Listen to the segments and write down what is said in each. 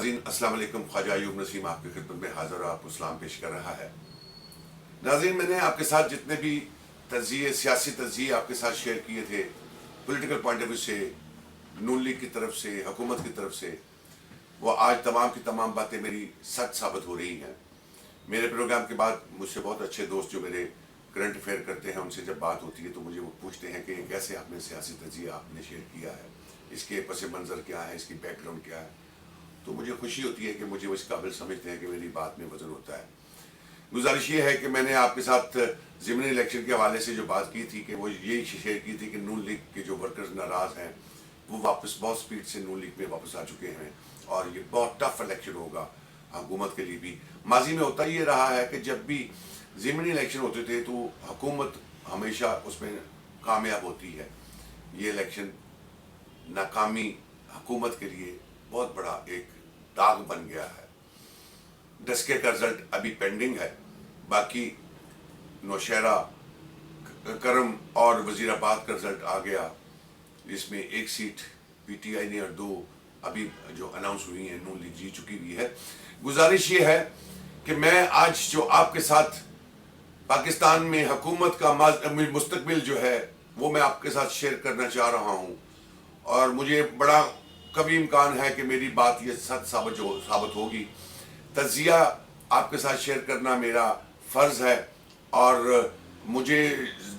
नाज़रीन अस्सलाम वालेकुम। ख्वाजा अयूब नसीम आपकी खिदमत में हाज़िर आपको सलाम पेश कर रहा है। नाज़रीन, मैंने आपके साथ जितने भी तज़किये, सियासी तज़किये आपके साथ शेयर किए थे, पॉलिटिकल पॉइंट ऑफ व्यू से, नून लीग की तरफ से, हुकूमत की तरफ से, वो आज तमाम की तमाम बातें मेरी सच साबित हो रही हैं। मेरे प्रोग्राम के बाद मुझसे बहुत अच्छे दोस्त जो मेरे करंट अफेयर करते हैं, उनसे जब बात होती है तो मुझे वो पूछते हैं कि कैसे आपने सियासी तज़किया आपने शेयर किया है, इसके पस मंज़र क्या है, इसकी बैकग्राउंड क्या है। तो मुझे खुशी होती है कि मुझे वो इस काबिल समझते हैं कि मेरी बात में वज़न होता है। गुजारिश ये है कि मैंने आपके साथ ज़िमनी इलेक्शन के हवाले से जो बात की थी कि वो यही शेयर की थी कि नून लीग के जो वर्कर्स नाराज़ हैं वो वापस बहुत स्पीड से नून लीग में वापस आ चुके हैं और ये बहुत टफ इलेक्शन होगा हुकूमत के लिए भी। माजी में होता ये रहा है कि जब भी ज़िमनी इलेक्शन होते थे तो हुकूमत हमेशा उसमें कामयाब होती है। ये इलेक्शन नाकामी हुकूमत के लिए बहुत बड़ा एक दाग बन गया है। डस्के का रिजल्ट अभी पेंडिंग है, बाकी नौशहरा, करम और वजीराबाद का रिजल्ट आ गया, जिसमें एक सीट पीटीआई ने और 2 अभी जो अनाउंस हुई हैं नून लीग जीत चुकी हुई है। गुजारिश ये है कि मैं आज जो आपके साथ पाकिस्तान में हुकूमत का मुस्तकबिल जो है वो मैं आपके साथ शेयर करना चाह रहा हूँ और मुझे बड़ा कभी इम्कान है कि मेरी बात ये सच साबित होगी। तज़किया आपके साथ शेयर करना मेरा फ़र्ज़ है और मुझे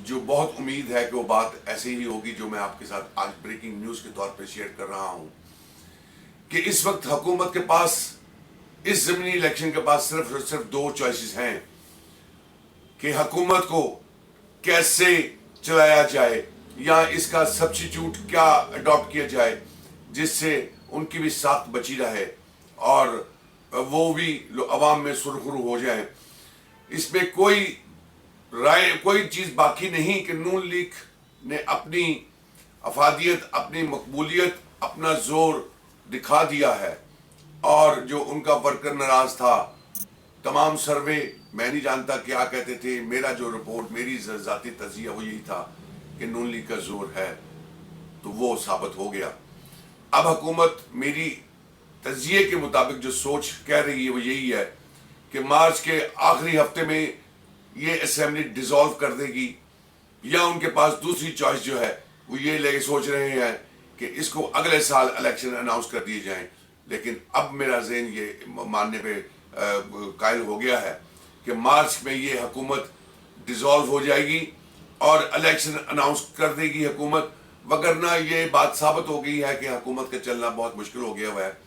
जो बहुत उम्मीद है कि वो बात ऐसी ही होगी जो मैं आपके साथ आज ब्रेकिंग न्यूज़ के तौर पे शेयर कर रहा हूँ कि इस वक्त हुकूमत के पास, इस ज़मीनी इलेक्शन के पास सिर्फ 2 चॉइसेस हैं कि हुकूमत को कैसे चलाया जाए या इसका सब्स्टिट्यूट क्या अडॉप्ट किया जाए जिससे उनकी भी साख बची रहे और वो भी अवाम में सुरखरू हो जाए। इसमें कोई चीज़ बाकी नहीं कि नून लीग ने अपनी अफादियत, अपनी मकबूलियत, अपना जोर दिखा दिया है और जो उनका वर्कर नाराज था, तमाम सर्वे मैं नहीं जानता क्या कहते थे, मेरा जो रिपोर्ट, मेरी ज़ाती तज़किया वो यही था कि नून लीग का जोर है, तो वो साबित हो गया। अब हुकूमत मेरी तज़किये के मुताबिक जो सोच कह रही है वो यही है कि मार्च के आखिरी हफ्ते में ये असेंबली डिसॉल्व कर देगी या उनके पास दूसरी चॉइस जो है वो ये लेके सोच रहे हैं कि इसको अगले साल इलेक्शन अनाउंस कर दिए जाएं। लेकिन अब मेरा ज़हन ये मानने पे कायल हो गया है कि मार्च में ये हुकूमत डिसॉल्व हो जाएगी और इलेक्शन अनाउंस कर देगी हुकूमत, वगरना ये बात साबित हो गई है कि हुकूमत का चलना बहुत मुश्किल हो गया हुआ है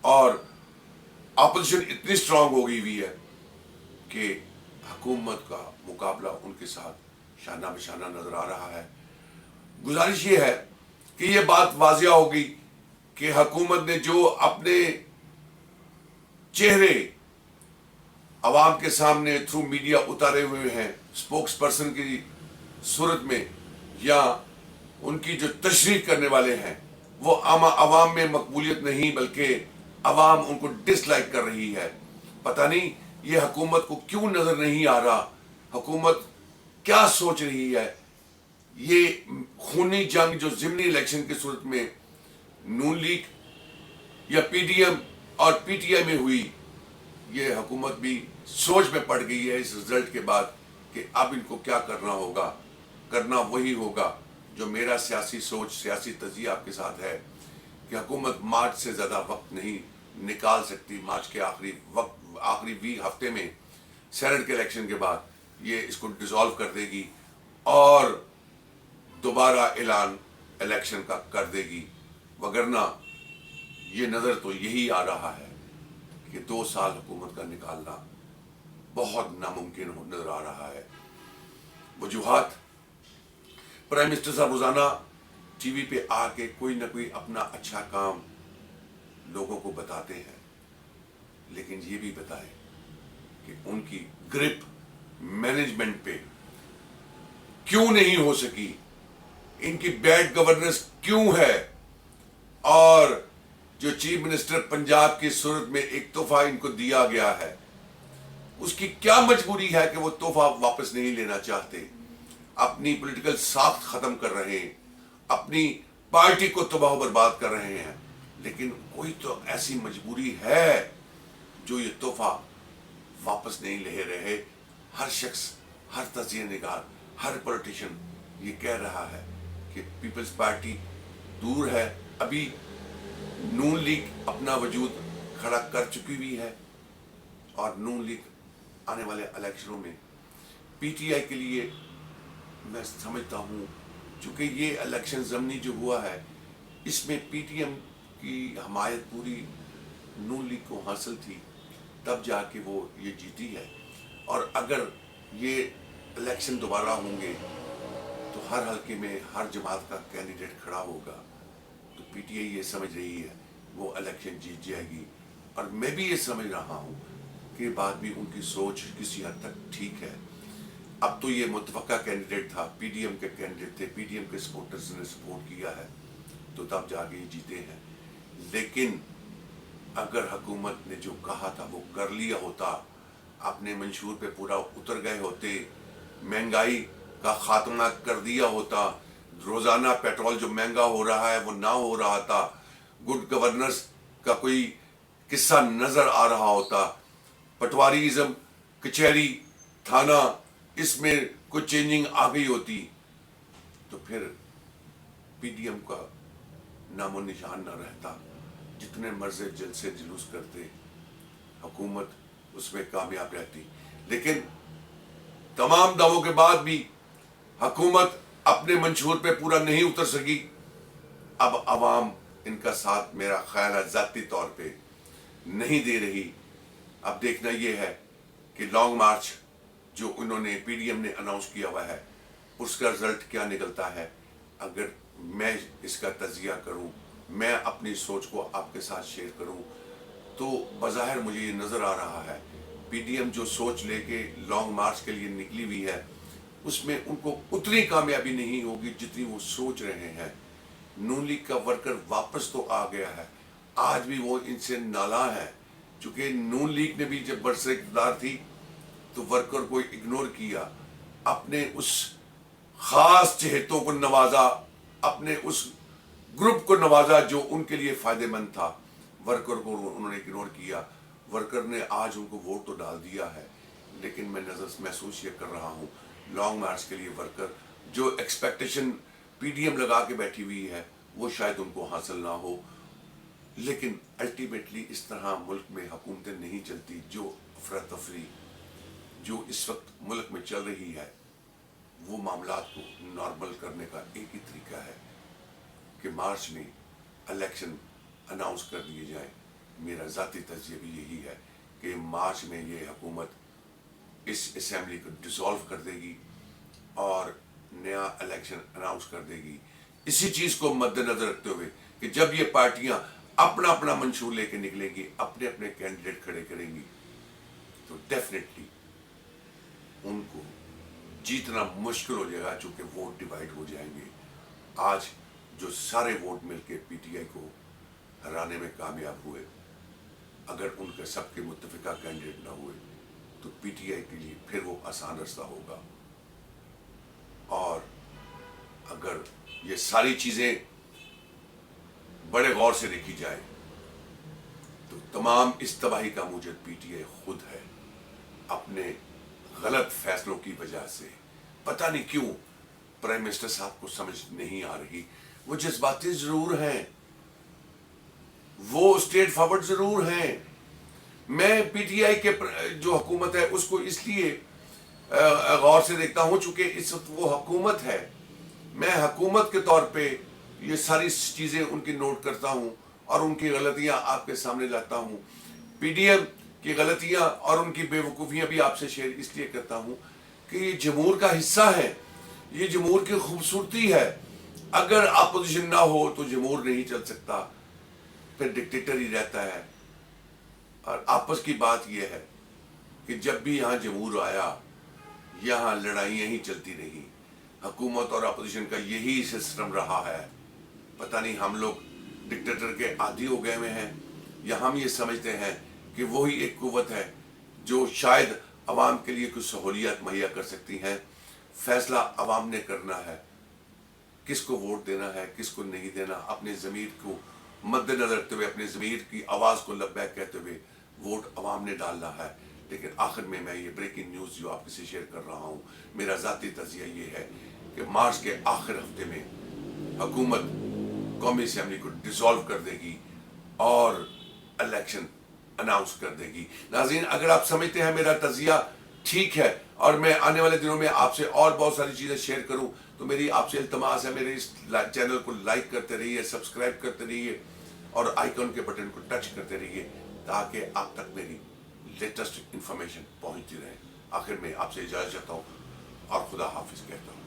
और अपोजिशन इतनी स्ट्रांग हो गई हुई है कि हुकूमत का मुकाबला उनके साथ शाना बशाना नजर आ रहा है। गुजारिश ये है कि ये बात वाज़िया होगी कि हुकूमत ने जो अपने चेहरे अवाम के सामने थ्रू मीडिया उतारे हुए हैं, स्पोक्स पर्सन की सूरत में या उनकी जो तशरीह करने वाले हैं, वो अवाम में मकबूलियत नहीं बल्कि अवाम उनको डिसलाइक कर रही है। पता नहीं ये हुकूमत को क्यों नज़र नहीं आ रहा, हुकूमत क्या सोच रही है। ये खूनी जंग जो ज़िमनी इलेक्शन की सूरत में नून लीग या पीडीएम और पीटीआई में हुई, ये हुकूमत भी सोच में पड़ गई है इस रिजल्ट के बाद कि अब इनको क्या करना होगा। करना वही होगा जो मेरा सियासी सोच, सियासी तज़किया आपके साथ है कि हुकूमत मार्च से ज़्यादा वक्त नहीं निकाल सकती। मार्च के आखिरी हफ्ते में सेनेट के इलेक्शन के बाद ये इसको डिसॉल्व कर देगी और दोबारा ऐलान इलेक्शन का कर देगी, वगरना ये नज़र तो यही आ रहा है कि 2 साल हुकूमत का निकालना बहुत नामुमकिन नज़र आ रहा है। वजूहात प्राइम मिनिस्टर साहब रोज़ाना टीवी पे आके कोई ना कोई अपना अच्छा काम लोगों को बताते हैं, लेकिन ये भी बताएं कि उनकी ग्रिप मैनेजमेंट पे क्यों नहीं हो सकी, इनकी बैड गवर्नेंस क्यों है और जो चीफ मिनिस्टर पंजाब की सूरत में एक तोहफा इनको दिया गया है उसकी क्या मजबूरी है कि वो तोहफा वापस नहीं लेना चाहते। अपनी पॉलिटिकल साख्त खत्म कर रहे हैं, अपनी पार्टी को तबाह बर्बाद कर रहे हैं لیکن کوئی تو ایسی مجبوری ہے جو یہ تحفہ واپس نہیں لے رہے. ہر شخص، ہر تجزیہ نگار، ہر پولیٹیشین یہ کہہ رہا ہے کہ پیپلز پارٹی دور ہے. ابھی نون لیگ اپنا وجود کھڑا کر چکی ہوئی ہے، اور نون لیگ آنے والے الیکشنوں میں پی ٹی آئی کے لیے میں سمجھتا ہوں، چونکہ یہ الیکشن ضمنی جو ہوا ہے اس میں پی ٹی ایم کی حمایت پوری نون لیگ کو حاصل تھی، تب جا کے وہ یہ جیتی ہے. اور اگر یہ الیکشن دوبارہ ہوں گے تو ہر حلقے میں ہر جماعت کا کینڈیڈیٹ کھڑا ہوگا، تو پی ٹی آئی یہ سمجھ رہی ہے وہ الیکشن جیت جائے گی. اور میں بھی یہ سمجھ رہا ہوں کہ بعد بھی ان کی سوچ کسی حد تک ٹھیک ہے. اب تو یہ متفقہ کینڈیڈیٹ تھا، پی ڈی ایم کے کینڈیڈیٹ تھے، پی ڈی ایم کے سپورٹرز نے سپورٹ کیا ہے، تو تب جا کے یہ جیتے ہیں. لیکن اگر حکومت نے جو کہا تھا وہ کر لیا ہوتا، اپنے منشور پہ پورا اتر گئے ہوتے، مہنگائی کا خاتمہ کر دیا ہوتا، روزانہ پیٹرول جو مہنگا ہو رہا ہے وہ نہ ہو رہا تھا، گڈ گورننس کا کوئی قصہ نظر آ رہا ہوتا، پٹواریزم، کچہری، تھانہ، اس میں کچھ چینجنگ آ گئی ہوتی، تو پھر پی ڈی ایم کا نام و نشان نہ رہتا. جتنے مرضی جلسے جلوس کرتے، حکومت اس میں کامیاب رہتی. لیکن تمام دعووں کے بعد بھی حکومت اپنے منشور پہ پورا نہیں اتر سکی. اب عوام ان کا ساتھ میرا خیال ہے ذاتی طور پہ نہیں دے رہی. اب دیکھنا یہ ہے کہ لانگ مارچ جو انہوں نے پی ڈی ایم نے اناؤنس کیا ہوا ہے اس کا رزلٹ کیا نکلتا ہے. اگر میں اس کا تجزیہ کروں، میں اپنی سوچ کو آپ کے ساتھ شیئر کروں، تو بظاہر مجھے یہ نظر آ رہا ہے پی ڈی ایم جو سوچ لے کے لانگ مارچ کے لیے نکلی ہوئی ہے اس میں ان کو اتنی کامیابی نہیں ہوگی جتنی وہ سوچ رہے ہیں. نون لیگ کا ورکر واپس تو آ گیا ہے، آج بھی وہ ان سے نالاں ہے، چونکہ نون لیگ نے بھی جب برسر اقتدار تھی تو ورکر کو اگنور کیا، اپنے اس خاص چہتوں کو نوازا، اپنے اس گروپ کو نوازا جو ان کے لیے فائدہ مند تھا. ورکر کو انہوں نے اگنور کیا. ورکر نے آج ان کو ووٹ تو ڈال دیا ہے، لیکن میں محسوس یہ کر رہا ہوں لانگ مارچ کے لیے ورکر جو ایکسپیکٹیشن پی ڈی ایم لگا کے بیٹھی ہوئی ہے وہ شاید ان کو حاصل نہ ہو. لیکن الٹیمیٹلی اس طرح ملک میں حکومتیں نہیں چلتی. جو افراتفری جو اس وقت ملک میں چل رہی ہے وہ معاملات کو نارمل کرنے کا ایک ہی طریقہ ہے کہ مارچ میں الیکشن اناؤنس کر دیے جائیں. میرا ذاتی تجزیہ بھی یہی ہے کہ مارچ میں یہ حکومت اس اسمبلی کو ڈیسالو کر دے گی اور نیا الیکشن اناؤنس کر دے گی. اسی چیز کو مد نظر رکھتے ہوئے کہ جب یہ پارٹیاں اپنا اپنا منشور لے کے نکلیں گی، اپنے اپنے کینڈیڈیٹ کھڑے کریں گی، تو ڈیفینیٹلی ان کو جیتنا مشکل ہو جائے گا، چونکہ ووٹ ڈیوائیڈ ہو جائیں گے. آج جو سارے ووٹ مل کے پی ٹی آئی کو ہرانے میں کامیاب ہوئے، اگر ان کے سب کے متفقہ کینڈیڈیٹ نہ ہوئے تو پی ٹی آئی کے لیے پھر وہ آسان رستہ ہوگا. اور اگر یہ ساری چیزیں بڑے غور سے دیکھی جائے تو تمام اس تباہی کا موجد پی ٹی آئی خود ہے، اپنے غلط فیصلوں کی وجہ سے. پتہ نہیں کیوں پرائم منسٹر صاحب کو سمجھ نہیں آ رہی. وہ جذباتی ضرور ہیں، وہ اسٹیٹ فارورڈ ضرور ہیں. میں پی ٹی آئی کے جو حکومت ہے اس کو اس لیے غور سے دیکھتا ہوں چونکہ اس وقت وہ حکومت ہے. میں حکومت کے طور پہ یہ ساری چیزیں ان کی نوٹ کرتا ہوں اور ان کی غلطیاں آپ کے سامنے لاتا ہوں. پی ڈی ایم کی غلطیاں اور ان کی بے وقوفیاں بھی آپ سے شیئر اس لیے کرتا ہوں کہ یہ جمہور کا حصہ ہے، یہ جمہور کی خوبصورتی ہے. اگر اپوزیشن نہ ہو تو جمہور نہیں چل سکتا، پھر ڈکٹیٹر ہی رہتا ہے. اور آپس کی بات یہ ہے کہ جب بھی یہاں جمہور آیا یہاں لڑائیاں ہی چلتی رہی. حکومت اور اپوزیشن کا یہی سسٹم رہا ہے. پتہ نہیں ہم لوگ ڈکٹیٹر کے عادی ہو گئے ہوئے ہیں یا ہم یہ سمجھتے ہیں کہ وہی ایک قوت ہے جو شاید عوام کے لیے کچھ سہولیات مہیا کر سکتی ہیں. فیصلہ عوام نے کرنا ہے، کس کو ووٹ دینا ہے کس کو نہیں دینا. اپنے ضمیر کو मद्दे नजर रखते हुए अपने ज़मीर की आवाज़ को लब्बैक कहते हुए वोट अवाम ने डालना है। लेकिन आखिर में मैं ये ब्रेकिंग न्यूज़ जो आपके से शेयर कर रहा हूँ, मेरा ज़ाती तज़िया ये है कि मार्च के आखिर हफ्ते में हुकूमत कौमी असम्बली को डिसॉल्व कर देगी और इलेक्शन अनाउंस कर देगी। नाज़रीन, अगर आप समझते हैं मेरा तज़िया ठीक है और मैं आने वाले दिनों में आपसे और बहुत सारी चीज़ें शेयर करूं, तो मेरी आपसे इल्तमास है, मेरे इस चैनल को लाइक करते रहिए, सब्सक्राइब करते रहिए और आइकॉन के बटन को टच करते रहिए ताकि आप तक मेरी लेटेस्ट इंफॉर्मेशन पहुंचती रहे। आखिर में आपसे इजाज़त चाहता हूँ और खुदा हाफिज़ कहता हूँ।